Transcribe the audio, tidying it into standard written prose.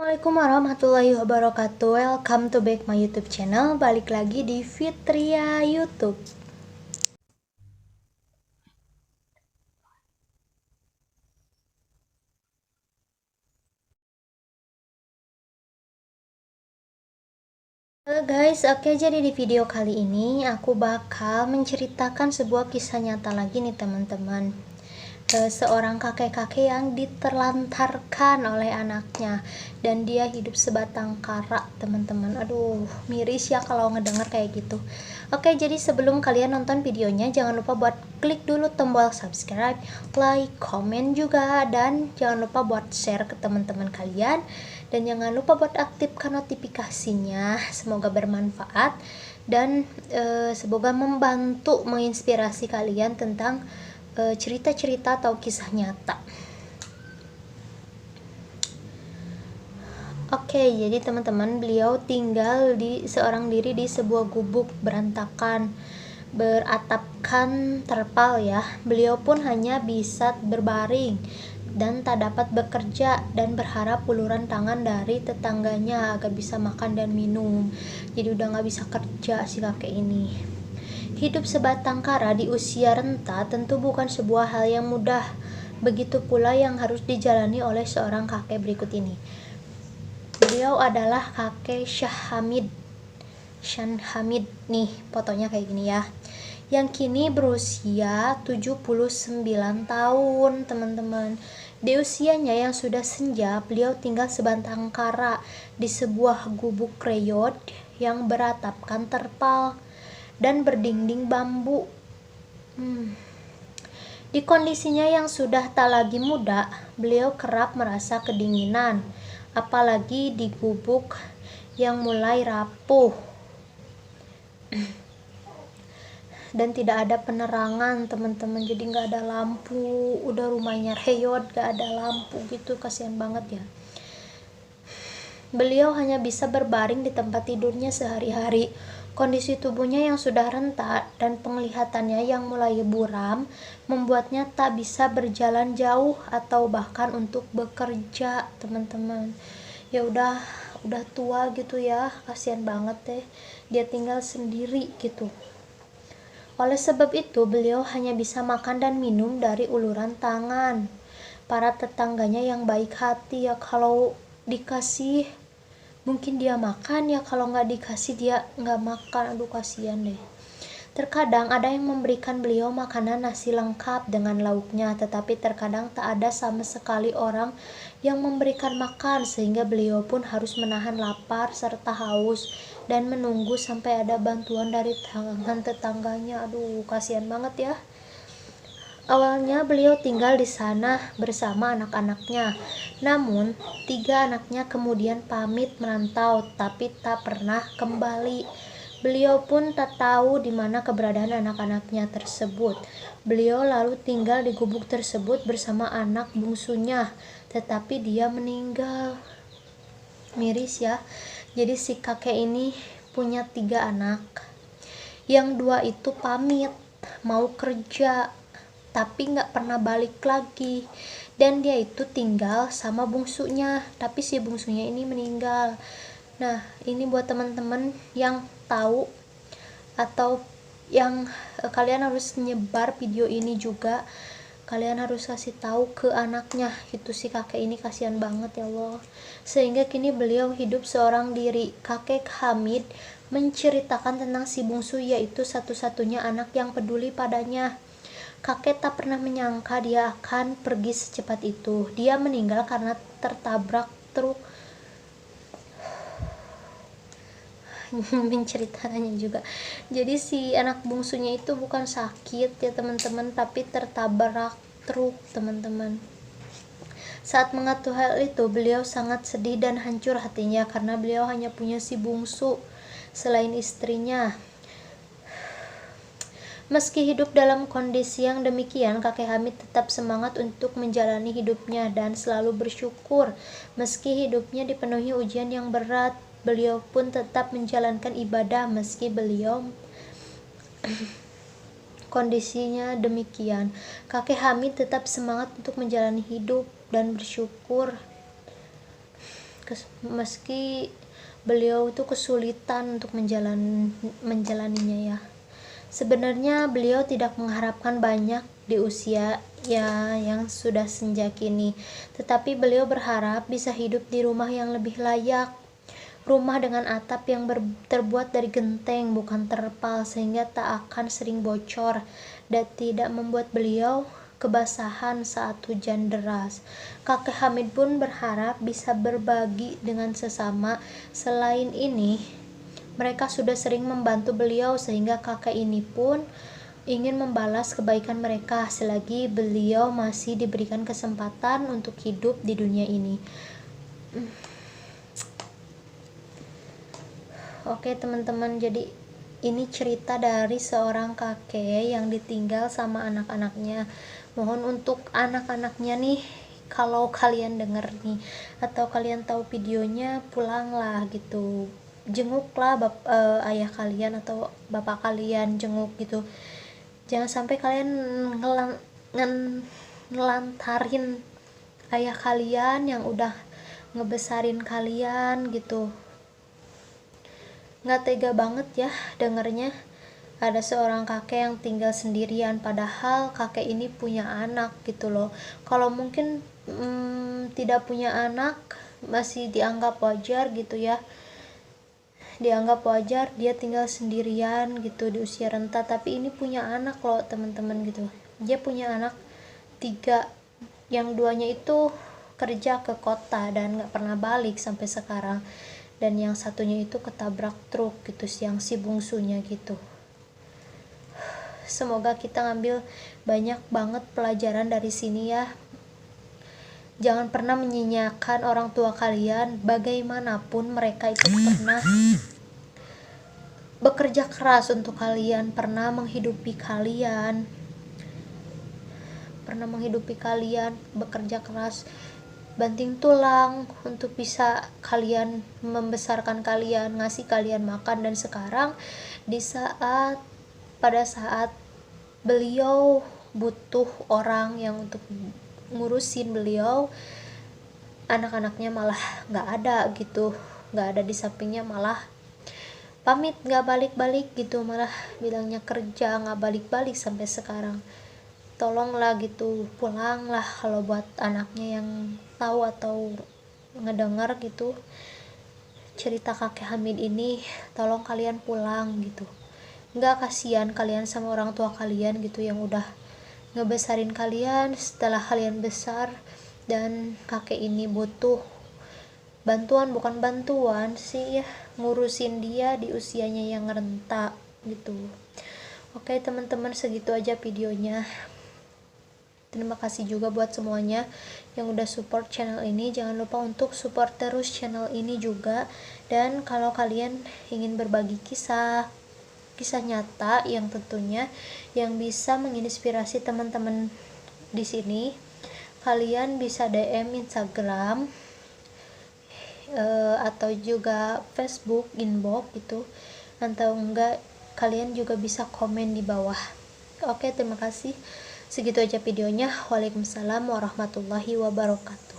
Assalamualaikum warahmatullahi wabarakatuh. Welcome to back my YouTube channel. Balik lagi di Fitria YouTube. Halo guys, oke, jadi di video kali ini aku bakal menceritakan sebuah kisah nyata lagi nih teman-teman. Seorang kakek-kakek yang diterlantarkan oleh anaknya dan dia hidup sebatang kara, teman-teman. Aduh, miris ya kalau ngedenger kayak gitu. Oke, jadi sebelum kalian nonton videonya, jangan lupa buat klik dulu tombol subscribe, like, komen juga, dan jangan lupa buat share ke teman-teman kalian, dan jangan lupa buat aktifkan notifikasinya. Semoga bermanfaat dan semoga membantu menginspirasi kalian tentang cerita-cerita atau kisah nyata. Oke, jadi teman-teman, beliau tinggal di seorang diri di sebuah gubuk berantakan, beratapkan terpal ya. Beliau pun hanya bisa berbaring dan tak dapat bekerja dan berharap uluran tangan dari tetangganya agar bisa makan dan minum. Jadi udah gak bisa kerja si kakek ini. Hidup sebatang kara di usia renta tentu bukan sebuah hal yang mudah. Begitu pula yang harus dijalani oleh seorang kakek berikut ini. Beliau adalah kakek Shan Hamid nih, fotonya kayak gini ya. Yang kini berusia 79 tahun, teman-teman. Di usianya yang sudah senja, beliau tinggal sebatang kara di sebuah gubuk kreyot yang beratapkan terpal dan berdinding bambu. Di kondisinya yang sudah tak lagi muda, beliau kerap merasa kedinginan, apalagi di gubuk yang mulai rapuh dan tidak ada penerangan, teman-teman. Jadi nggak ada lampu, udah rumahnya reyot, nggak ada lampu gitu, kasihan banget ya. Beliau hanya bisa berbaring di tempat tidurnya sehari-hari. Kondisi tubuhnya yang sudah renta dan penglihatannya yang mulai buram membuatnya tak bisa berjalan jauh atau bahkan untuk bekerja, teman-teman. Ya udah tua gitu ya, kasihan banget deh. Dia tinggal sendiri gitu. Oleh sebab itu, beliau hanya bisa makan dan minum dari uluran tangan para tetangganya yang baik hati ya. Kalau dikasih mungkin dia makan ya, kalau nggak dikasih dia nggak makan. Aduh, kasihan deh. Terkadang ada yang memberikan beliau makanan nasi lengkap dengan lauknya, tetapi terkadang tak ada sama sekali orang yang memberikan makan, sehingga beliau pun harus menahan lapar serta haus dan menunggu sampai ada bantuan dari tangan tetangganya. Aduh, kasihan banget ya. Awalnya beliau tinggal di sana bersama anak-anaknya. Namun, 3 anaknya kemudian pamit merantau tapi tak pernah kembali. Beliau pun tak tahu di mana keberadaan anak-anaknya tersebut. Beliau lalu tinggal di gubuk tersebut bersama anak bungsunya, tetapi dia meninggal. Miris ya. Jadi si kakek ini punya 3 anak. Yang 2 itu pamit mau kerja tapi nggak pernah balik lagi, dan dia itu tinggal sama bungsunya, tapi si bungsunya ini meninggal. Nah, ini buat teman-teman yang tahu atau yang kalian harus nyebar video ini juga. Kalian harus kasih tahu ke anaknya, itu si kakek ini kasihan banget ya Allah. Sehingga kini beliau hidup seorang diri. Kakek Hamid menceritakan tentang si bungsu, yaitu satu-satunya anak yang peduli padanya. Kakek tak pernah menyangka dia akan pergi secepat itu. Dia meninggal karena tertabrak truk. Menceritakannya juga. Jadi si anak bungsunya itu bukan sakit ya teman-teman, tapi tertabrak truk, teman-teman. Saat mengetahui hal itu, beliau sangat sedih dan hancur hatinya karena beliau hanya punya si bungsu selain istrinya. Meski hidup dalam kondisi yang demikian, kakek Hamid tetap semangat untuk menjalani hidupnya dan selalu bersyukur. Meski hidupnya dipenuhi ujian yang berat, beliau pun tetap menjalankan ibadah meski beliau kondisinya demikian. Kakek Hamid tetap semangat untuk menjalani hidup dan bersyukur. meski beliau itu kesulitan untuk menjalaninya ya. Sebenarnya beliau tidak mengharapkan banyak di usia ya yang sudah senja kini, tetapi beliau berharap bisa hidup di rumah yang lebih layak. Rumah dengan atap yang terbuat dari genteng bukan terpal, sehingga tak akan sering bocor dan tidak membuat beliau kebasahan saat hujan deras. Kakek Hamid pun berharap bisa berbagi dengan sesama. Selain ini, mereka sudah sering membantu beliau, sehingga kakek ini pun ingin membalas kebaikan mereka selagi beliau masih diberikan kesempatan untuk hidup di dunia ini. Oke teman-teman, jadi ini cerita dari seorang kakek yang ditinggal sama anak-anaknya. Mohon untuk anak-anaknya nih, kalau kalian denger nih atau kalian tahu videonya, pulanglah gitu, jenguklah ayah kalian atau bapak kalian, jenguk gitu. Jangan sampai kalian ngelantarin ayah kalian yang udah ngebesarin kalian gitu. Nggak tega banget ya dengernya, ada seorang kakek yang tinggal sendirian, padahal kakek ini punya anak gitu loh. Kalau mungkin tidak punya anak masih dianggap wajar gitu ya, dianggap wajar dia tinggal sendirian gitu di usia renta. Tapi ini punya anak loh teman-teman gitu, dia punya anak 3, yang 2-nya itu kerja ke kota dan nggak pernah balik sampai sekarang, dan yang satunya itu ketabrak truk gitu, yang si bungsunya gitu. Semoga kita ngambil banyak banget pelajaran dari sini ya. Jangan pernah menyanyiakan orang tua kalian, bagaimanapun mereka itu pernah bekerja keras untuk kalian, pernah menghidupi kalian, bekerja keras, banting tulang untuk bisa kalian membesarkan kalian, ngasih kalian makan. Dan sekarang pada saat beliau butuh orang yang untuk ngurusin beliau, anak-anaknya malah nggak ada gitu, nggak ada di sampingnya, malah pamit nggak balik-balik gitu, malah bilangnya kerja nggak balik-balik sampai sekarang. Tolonglah gitu, pulanglah kalau buat anaknya yang tahu atau ngedengar gitu cerita kakek Hamid ini, tolong kalian pulang gitu. Nggak kasihan kalian sama orang tua kalian gitu yang udah ngebesarin kalian setelah kalian besar, dan kakek ini butuh bukan bantuan sih ya, ngurusin dia di usianya yang renta gitu. Oke teman-teman, segitu aja videonya. Terima kasih juga buat semuanya yang udah support channel ini. Jangan lupa untuk support terus channel ini juga. Dan kalau kalian ingin berbagi kisah nyata yang tentunya yang bisa menginspirasi teman-teman di sini, kalian bisa DM Instagram atau juga Facebook inbox gitu, atau enggak kalian juga bisa komen di bawah. Oke, terima kasih. Segitu aja videonya. Waalaikumsalam warahmatullahi wabarakatuh.